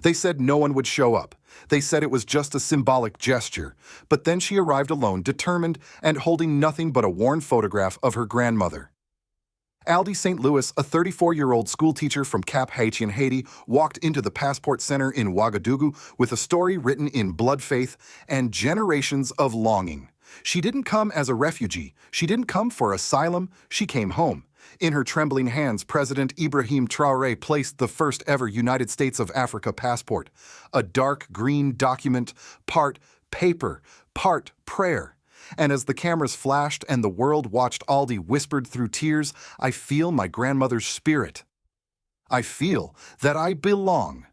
They said no one would show up. They said it was just a symbolic gesture. But then she arrived alone, determined, and holding nothing but a worn photograph of her grandmother. Aldi St. a 34-year-old schoolteacher from Cap Haiti in Haiti, walked into the Passport Center in Ouagadougou with a story written in blood, faith, and generations of longing. She didn't come as a refugee. She didn't come for asylum. She came home. In her trembling hands, President Ibrahim Traoré placed the first-ever United States of Africa passport, a dark green document, part paper, part prayer. And as the cameras flashed and the world watched, Aldi whispered through tears, "I feel my grandmother's spirit. I feel that I belong."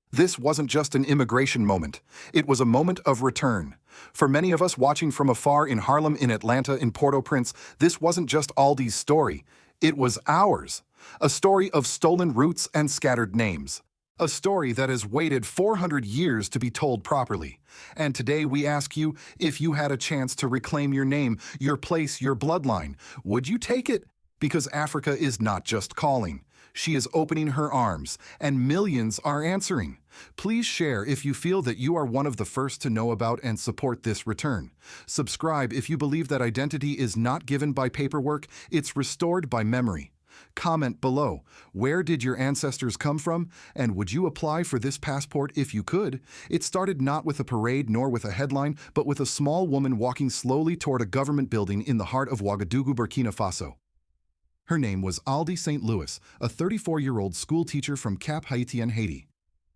This wasn't just an immigration moment. It was a moment of return. For many of us watching from afar in Harlem, in Atlanta, in Port-au-Prince, this wasn't just Aldi's story. It was ours. A story of stolen roots and scattered names. A story that has waited 400 years to be told properly. And today we ask you, if you had a chance to reclaim your name, your place, your bloodline, would you take it? Because Africa is not just calling. She is opening her arms, and millions are answering. Please share if you feel that you are one of the first to know about and support this return. Subscribe if you believe that identity is not given by paperwork, it's restored by memory. Comment below, where did your ancestors come from, and would you apply for this passport if you could? It started not with a parade nor with a headline, but with a small woman walking slowly toward a government building in the heart of Ouagadougou, Burkina Faso. Her name was Aldi St. a 34-year-old schoolteacher from Cap Haiti in Haiti.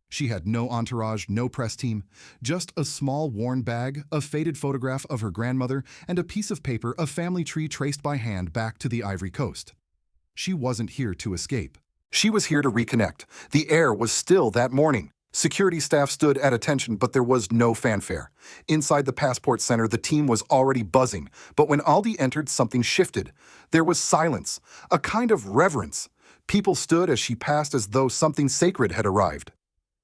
She had no entourage, no press team, just a small worn bag, a faded photograph of her grandmother, and a piece of paper, a family tree traced by hand back to the Ivory Coast. She wasn't here to escape. She was here to reconnect. The air was still that morning. Security staff stood at attention, but there was no fanfare. Inside the Passport Center, the team was already buzzing. But when Aldi entered, something shifted. There was silence, a kind of reverence. People stood as she passed as though something sacred had arrived.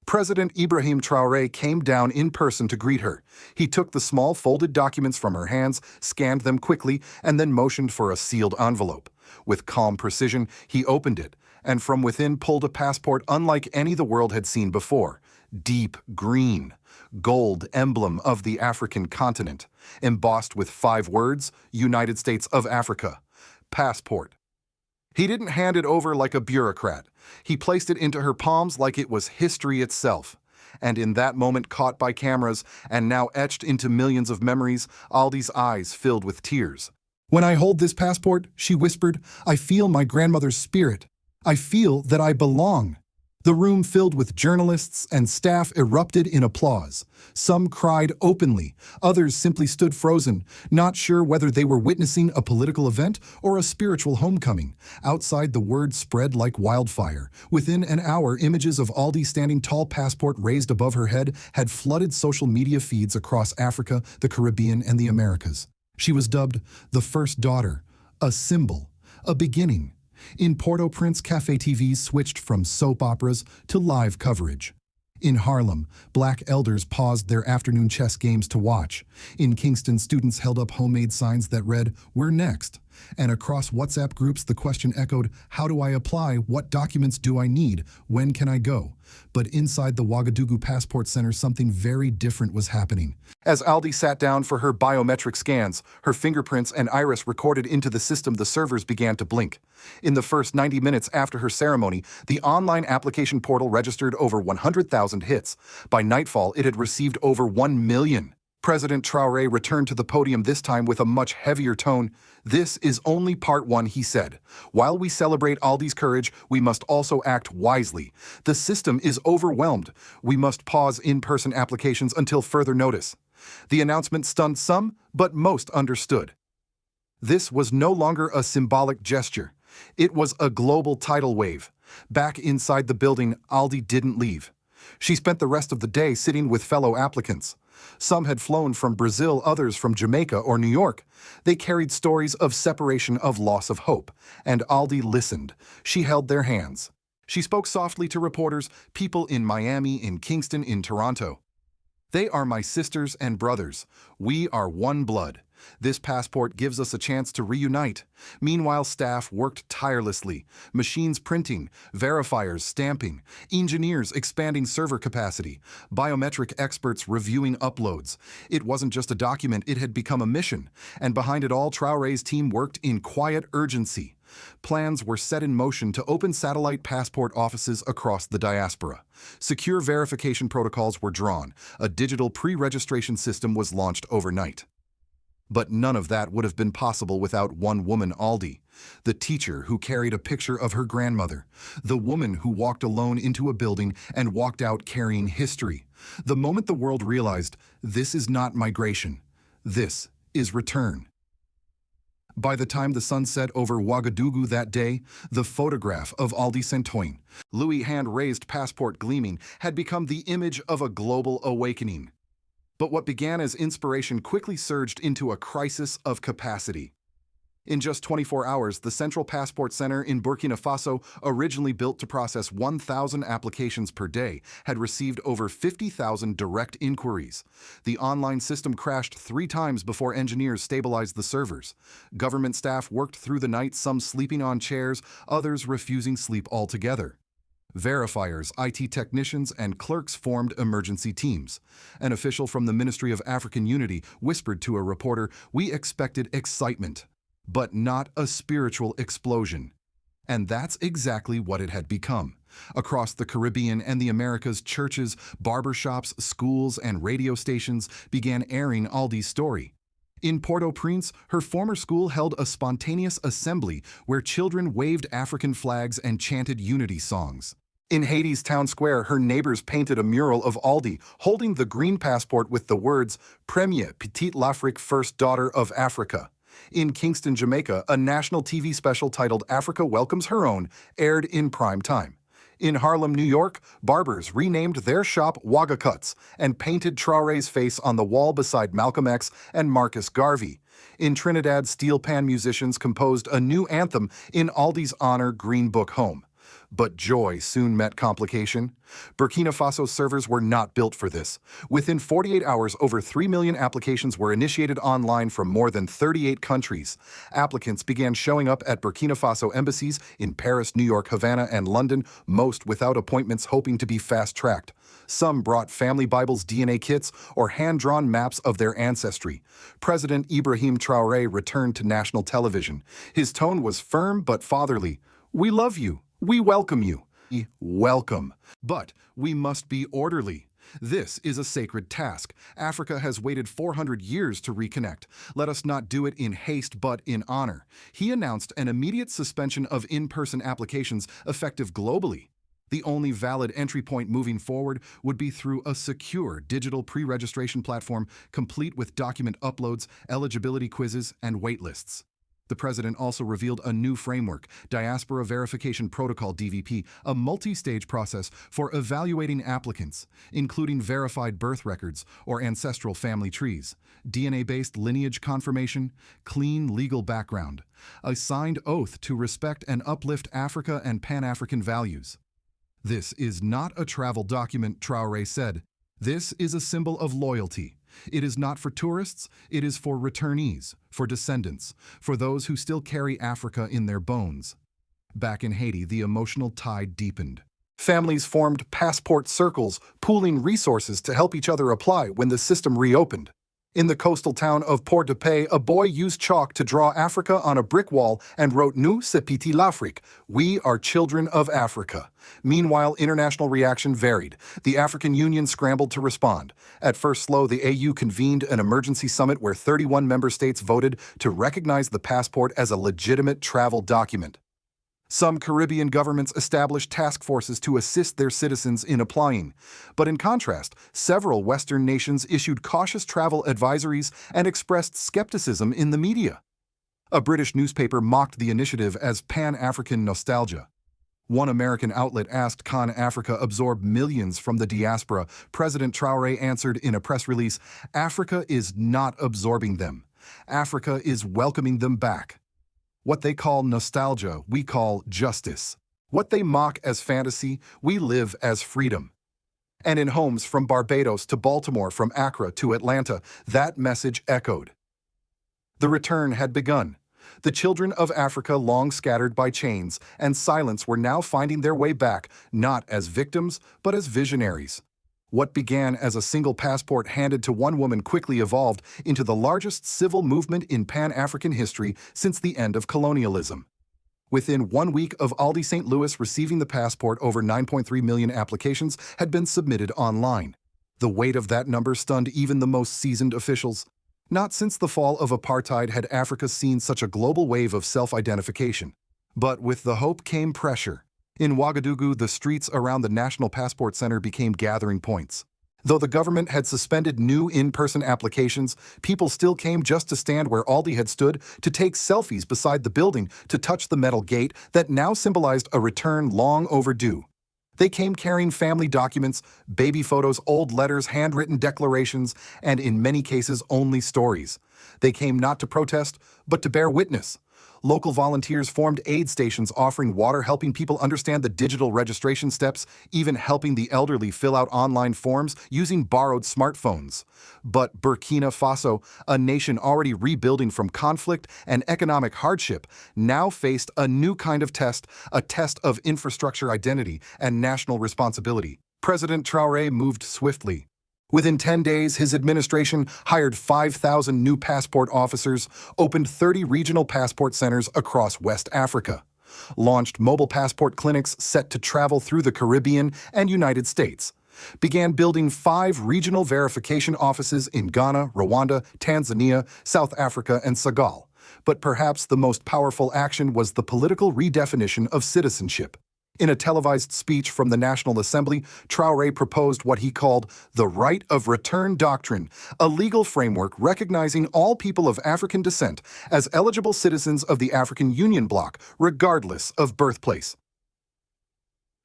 President Ibrahim Traoré came down in person to greet her. He took the small folded documents from her hands, scanned them quickly, and then motioned for a sealed envelope. With calm precision, he opened it, and from within pulled a passport unlike any the world had seen before. Deep green, gold emblem of the African continent, embossed with 5 words, United States of Africa. Passport. He didn't hand it over like a bureaucrat. He placed it into her palms like it was history itself. And in that moment, caught by cameras and now etched into millions of memories, Aldi's eyes filled with tears. "When I hold this passport," she whispered, "I feel my grandmother's spirit. I feel that I belong." The room filled with journalists and staff erupted in applause. Some cried openly, others simply stood frozen, not sure whether they were witnessing a political event or a spiritual homecoming. Outside, the word spread like wildfire. Within an hour, images of Aldi standing tall, passport raised above her head, had flooded social media feeds across Africa, the Caribbean, and the Americas. She was dubbed the first daughter, a symbol, a beginning. In Port-au-Prince, Café TVs switched from soap operas to live coverage. In Harlem, Black elders paused their afternoon chess games to watch. In Kingston, students held up homemade signs that read, "We're next." And across WhatsApp groups, the question echoed, "How do I apply? What documents do I need? When can I go?" But inside the Ouagadougou Passport Center, something very different was happening. As Aldi sat down for her biometric scans, her fingerprints and iris recorded into the system, the servers began to blink. In the first 90 minutes after her ceremony, the online application portal registered over 100,000 hits. By nightfall, it had received over 1 million. President Traoré returned to the podium, this time with a much heavier tone. "This is only part 1, he said. "While we celebrate Aldi's courage, we must also act wisely. The system is overwhelmed. We must pause in-person applications until further notice." The announcement stunned some, but most understood. This was no longer a symbolic gesture. It was a global tidal wave. Back inside the building, Aldi didn't leave. She spent the rest of the day sitting with fellow applicants. Some had flown from Brazil, others from Jamaica or New York. They carried stories of separation, of loss of hope. And Aldi listened. She held their hands. She spoke softly to reporters, people in Miami, in Kingston, in Toronto. "They are my sisters and brothers. We are one blood. This passport gives us a chance to reunite. Meanwhile, staff worked tirelessly. Machines printing, verifiers stamping, engineers expanding server capacity, biometric experts reviewing uploads. It wasn't just a document, it had become a mission. And behind it all, Traoré's team worked in quiet urgency. Plans were set in motion to open satellite passport offices across the diaspora. Secure verification protocols were drawn. A digital pre-registration system was launched overnight. But none of that would have been possible without one woman, Aldi, the teacher who carried a picture of her grandmother, the woman who walked alone into a building and walked out carrying history. The moment the world realized, this is not migration, this is return. By the time the sun set over Ouagadougou that day, the photograph of Aldi St, Louis' hand-raised passport gleaming, had become the image of a global awakening. But what began as inspiration quickly surged into a crisis of capacity. In just 24 hours, the Central Passport Center in Burkina Faso, originally built to process 1,000 applications per day, had received over 50,000 direct inquiries. The online system crashed 3 times before engineers stabilized the servers. Government staff worked through the night, some sleeping on chairs, others refusing sleep altogether. Verifiers, IT technicians, and clerks formed emergency teams. An official from the Ministry of African Unity whispered to a reporter, "We expected excitement, but not a spiritual explosion." And that's exactly what it had become. Across the Caribbean and the Americas, churches, barbershops, schools, and radio stations began airing Aldi's story. In Port-au-Prince, her former school held a spontaneous assembly where children waved African flags and chanted unity songs. In Haiti's town square, her neighbors painted a mural of Aldi holding the green passport with the words, "Première Petite l'Afrique, First Daughter of Africa." In Kingston, Jamaica, a national TV special titled "Africa Welcomes Her Own" aired in prime time. In Harlem, New York, barbers renamed their shop Waga Cuts and painted Traoré's face on the wall beside Malcolm X and Marcus Garvey. In Trinidad, steel pan musicians composed a new anthem in Aldi's honor, Green Book Home. But joy soon met complication. Burkina Faso servers were not built for this. Within 48 hours, over 3 million applications were initiated online from more than 38 countries. Applicants began showing up at Burkina Faso embassies in Paris, New York, Havana, and London, most without appointments, hoping to be fast-tracked. Some brought family Bibles, DNA kits, or hand-drawn maps of their ancestry. President Ibrahim Traoré returned to national television. His tone was firm but fatherly. "We love you. We welcome you." Welcome. But we must be orderly. This is a sacred task. Africa has waited 400 years to reconnect. Let us not do it in haste, but in honor. He announced an immediate suspension of in-person applications effective globally. The only valid entry point moving forward would be through a secure digital pre-registration platform complete with document uploads, eligibility quizzes, and waitlists. The president also revealed a new framework, Diaspora Verification Protocol (DVP), a multi-stage process for evaluating applicants, including verified birth records or ancestral family trees, DNA-based lineage confirmation, clean legal background, a signed oath to respect and uplift Africa and Pan-African values. "This is not a travel document," Traoré said. "This is a symbol of loyalty. It is not for tourists, it is for returnees, for descendants, for those who still carry Africa in their bones." Back in Haiti, the emotional tide deepened. Families formed passport circles, pooling resources to help each other apply when the system reopened. In the coastal town of Port-de-Paix, a boy used chalk to draw Africa on a brick wall and wrote "Nous, c'est petit l'Afrique." We are children of Africa. Meanwhile, international reaction varied. The African Union scrambled to respond. At first slow, the AU convened an emergency summit where 31 member states voted to recognize the passport as a legitimate travel document. Some Caribbean governments established task forces to assist their citizens in applying. But in contrast, several Western nations issued cautious travel advisories and expressed skepticism in the media. A British newspaper mocked the initiative as Pan-African nostalgia. One American outlet asked, "Can Africa absorb millions from the diaspora?" President Traoré answered in a press release, "Africa is not absorbing them. Africa is welcoming them back. What they call nostalgia, we call justice. What they mock as fantasy, we live as freedom." And in homes from Barbados to Baltimore, from Accra to Atlanta, that message echoed. The return had begun. The children of Africa, long scattered by chains and silence, were now finding their way back, not as victims, but as visionaries. What began as a single passport handed to one woman quickly evolved into the largest civil movement in Pan-African history since the end of colonialism. Within 1 week of Aldi St. receiving the passport, over 9.3 million applications had been submitted online. The weight of that number stunned even the most seasoned officials. Not since the fall of apartheid had Africa seen such a global wave of self-identification. But with the hope came pressure. In Ouagadougou, the streets around the National Passport Center became gathering points. Though the government had suspended new in-person applications, people still came just to stand where Aldi had stood, to take selfies beside the building, to touch the metal gate that now symbolized a return long overdue. They came carrying family documents, baby photos, old letters, handwritten declarations, and in many cases only stories. They came not to protest, but to bear witness. Local volunteers formed aid stations offering water, helping people understand the digital registration steps, even helping the elderly fill out online forms using borrowed smartphones. But Burkina Faso, a nation already rebuilding from conflict and economic hardship, now faced a new kind of test, a test of infrastructure identity and national responsibility. President Traoré moved swiftly. Within 10 days, his administration hired 5,000 new passport officers, opened 30 regional passport centers across West Africa, launched mobile passport clinics set to travel through the Caribbean and United States, began building 5 regional verification offices in Ghana, Rwanda, Tanzania, South Africa, and Senegal. But perhaps the most powerful action was the political redefinition of citizenship. In a televised speech from the National Assembly, Traoré proposed what he called the right of return doctrine, a legal framework recognizing all people of African descent as eligible citizens of the African Union bloc, regardless of birthplace.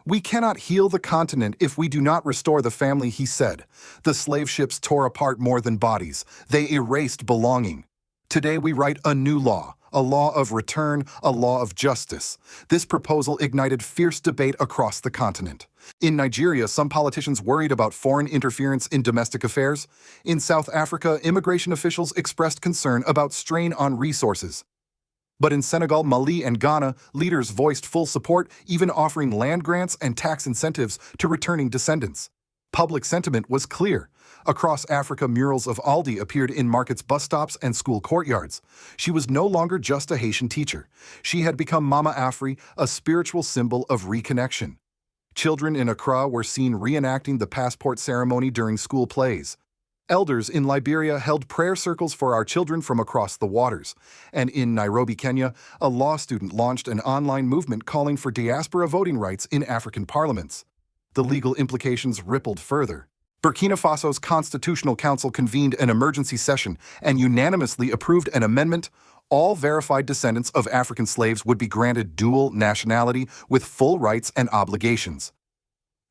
"We cannot heal the continent if we do not restore the family," he said. "The slave ships tore apart more than bodies. They erased belonging. Today we write a new law. A law of return, a law of justice." This proposal ignited fierce debate across the continent. In Nigeria, some politicians worried about foreign interference in domestic affairs. In South Africa, immigration officials expressed concern about strain on resources. But in Senegal, Mali, and Ghana, leaders voiced full support, even offering land grants and tax incentives to returning descendants. Public sentiment was clear. Across Africa, murals of Aldi appeared in markets, bus stops, and school courtyards. She was no longer just a Haitian teacher. She had become Mama Afri, a spiritual symbol of reconnection. Children in Accra were seen reenacting the passport ceremony during school plays. Elders in Liberia held prayer circles for our children from across the waters. And in Nairobi, Kenya, a law student launched an online movement calling for diaspora voting rights in African parliaments. The legal implications rippled further. Burkina Faso's Constitutional Council convened an emergency session and unanimously approved an amendment. All verified descendants of African slaves would be granted dual nationality with full rights and obligations.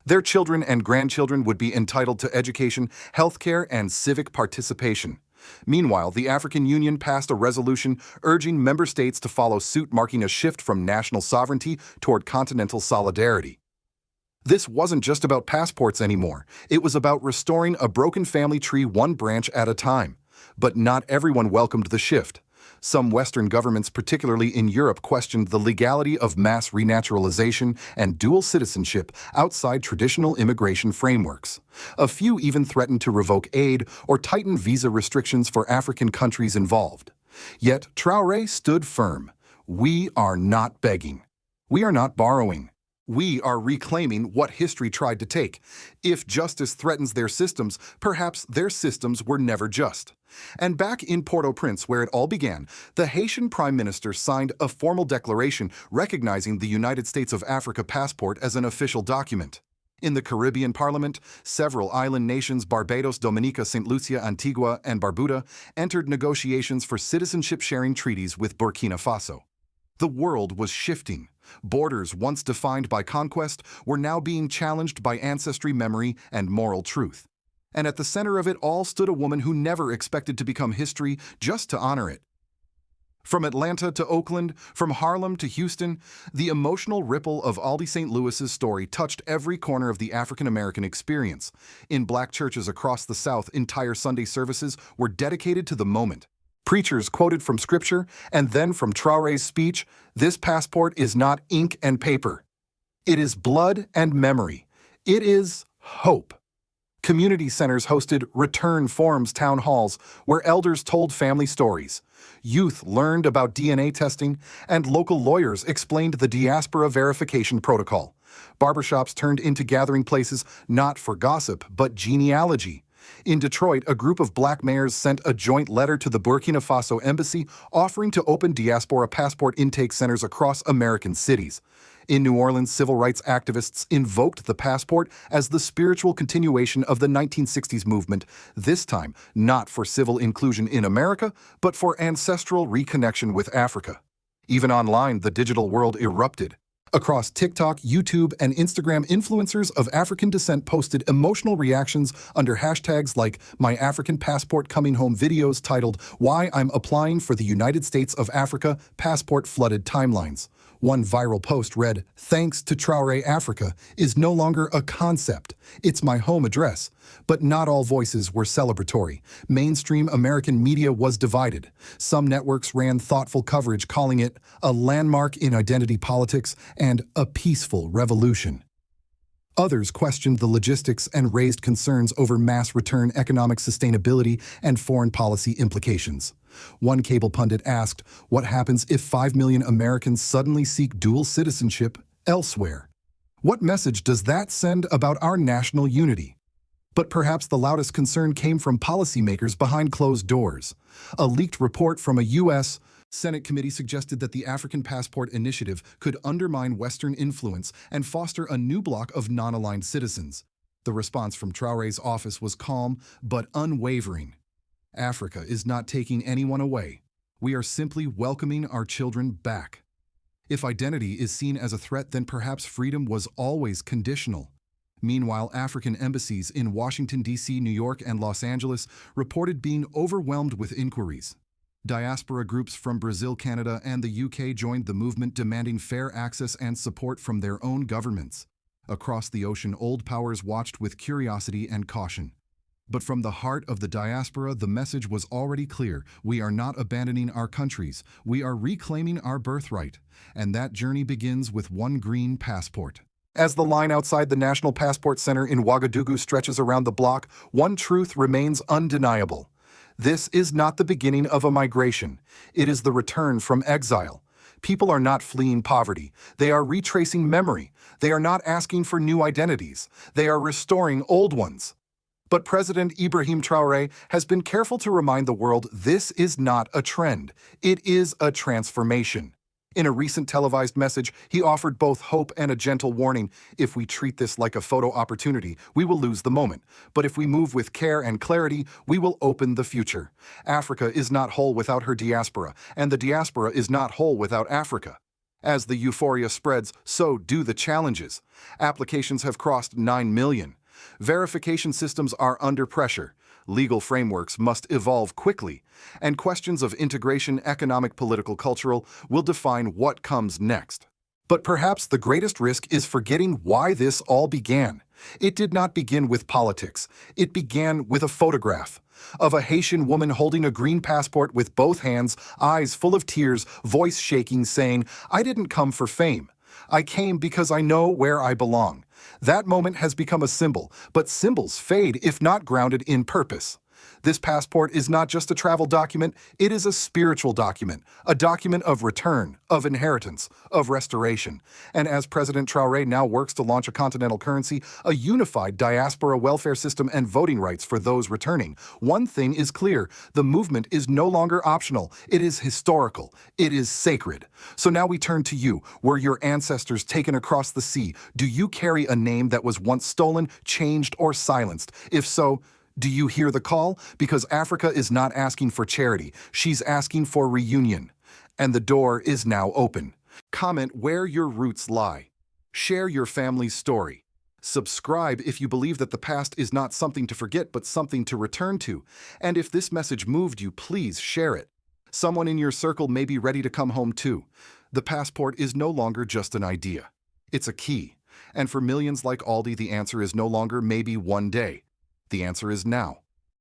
Their children and grandchildren would be entitled to education, healthcare, and civic participation. Meanwhile, the African Union passed a resolution urging member states to follow suit, marking a shift from national sovereignty toward continental solidarity. This wasn't just about passports anymore. It was about restoring a broken family tree one branch at a time. But not everyone welcomed the shift. Some Western governments, particularly in Europe, questioned the legality of mass renaturalization and dual citizenship outside traditional immigration frameworks. A few even threatened to revoke aid or tighten visa restrictions for African countries involved. Yet Traoré stood firm. "We are not begging. We are not borrowing. We are reclaiming what history tried to take. If justice threatens their systems, perhaps their systems were never just." And back in Port-au-Prince, where it all began, the Haitian Prime Minister signed a formal declaration recognizing the United States of Africa passport as an official document. In the Caribbean Parliament, several island nations, Barbados, Dominica, St. Lucia, Antigua, and Barbuda, entered negotiations for citizenship-sharing treaties with Burkina Faso. The world was shifting. Borders once defined by conquest were now being challenged by ancestry, memory, and moral truth. And at the center of it all stood a woman who never expected to become history, just to honor it. From Atlanta to Oakland, from Harlem to Houston, the emotional ripple of Aldi St. story touched every corner of the African-American experience. In Black churches across the South, entire Sunday services were dedicated to the moment. Preachers quoted from scripture and then from Traoré's speech, this passport is not ink and paper. It is blood and memory. It is hope. Community centers hosted return forums town halls where elders told family stories. Youth learned about DNA testing, and local lawyers explained the Diaspora verification protocol. Barbershops turned into gathering places not for gossip, but genealogy. In Detroit, a group of black mayors sent a joint letter to the Burkina Faso embassy offering to open Diaspora passport intake centers across American cities. In New Orleans, civil rights activists invoked the passport as the spiritual continuation of the 1960s movement, this time not for civil inclusion in America, but for ancestral reconnection with Africa. Even online, the digital world erupted. Across TikTok, YouTube, and Instagram, influencers of African descent posted emotional reactions under hashtags like My African Passport Coming Home videos titled Why I'm Applying for the United States of Africa Passport Flooded Timelines. One viral post read, Thanks to Traoré, Africa is no longer a concept. It's my home address. But not all voices were celebratory. Mainstream American media was divided. Some networks ran thoughtful coverage calling it a landmark in identity politics and a peaceful revolution. Others questioned the logistics and raised concerns over mass return, economic sustainability, and foreign policy implications. One cable pundit asked, what happens if 5 million Americans suddenly seek dual citizenship elsewhere? What message does that send about our national unity? But perhaps the loudest concern came from policymakers behind closed doors. A leaked report from a U.S. Senate committee suggested that the African Passport Initiative could undermine Western influence and foster a new bloc of non-aligned citizens. The response from Traoré's office was calm but unwavering. Africa is not taking anyone away. We are simply welcoming our children back. If identity is seen as a threat, then perhaps freedom was always conditional. Meanwhile, African embassies in Washington, D.C., New York, and Los Angeles reported being overwhelmed with inquiries. Diaspora groups from Brazil, Canada, and the UK joined the movement demanding fair access and support from their own governments. Across the ocean, old powers watched with curiosity and caution. But from the heart of the diaspora, the message was already clear. We are not abandoning our countries. We are reclaiming our birthright. And that journey begins with one green passport. As the line outside the National Passport Center in Ouagadougou stretches around the block, one truth remains undeniable. This is not the beginning of a migration. It is the return from exile. People are not fleeing poverty. They are retracing memory. They are not asking for new identities. They are restoring old ones. But President Ibrahim Traoré has been careful to remind the world this is not a trend. It is a transformation. In a recent televised message, he offered both hope and a gentle warning. If we treat this like a photo opportunity, we will lose the moment. But if we move with care and clarity, we will open the future. Africa is not whole without her diaspora, and the diaspora is not whole without Africa. As the euphoria spreads, so do the challenges. Applications have crossed 9 million. Verification systems are under pressure. Legal frameworks must evolve quickly, and questions of integration, economic, political, cultural, will define what comes next. But perhaps the greatest risk is forgetting why this all began. It did not begin with politics. It began with a photograph of a Haitian woman holding a green passport with both hands, eyes full of tears, voice shaking, saying, "I didn't come for fame. I came because I know where I belong." That moment has become a symbol, but symbols fade if not grounded in purpose. This passport is not just a travel document, it is a spiritual document, a document of return, of inheritance, of restoration. And as President Traoré now works to launch a continental currency, a unified diaspora welfare system, and voting rights for those returning, one thing is clear: the movement is no longer optional. It is historical. It is sacred. So now we turn to you. Were your ancestors taken across the sea? Do you carry a name that was once stolen, changed, or silenced? If so, do you hear the call? Because Africa is not asking for charity. She's asking for reunion. And the door is now open. Comment where your roots lie. Share your family's story. Subscribe if you believe that the past is not something to forget, but something to return to. And if this message moved you, please share it. Someone in your circle may be ready to come home too. The passport is no longer just an idea. It's a key. And for millions like Aldi, the answer is no longer maybe one day. The answer is now.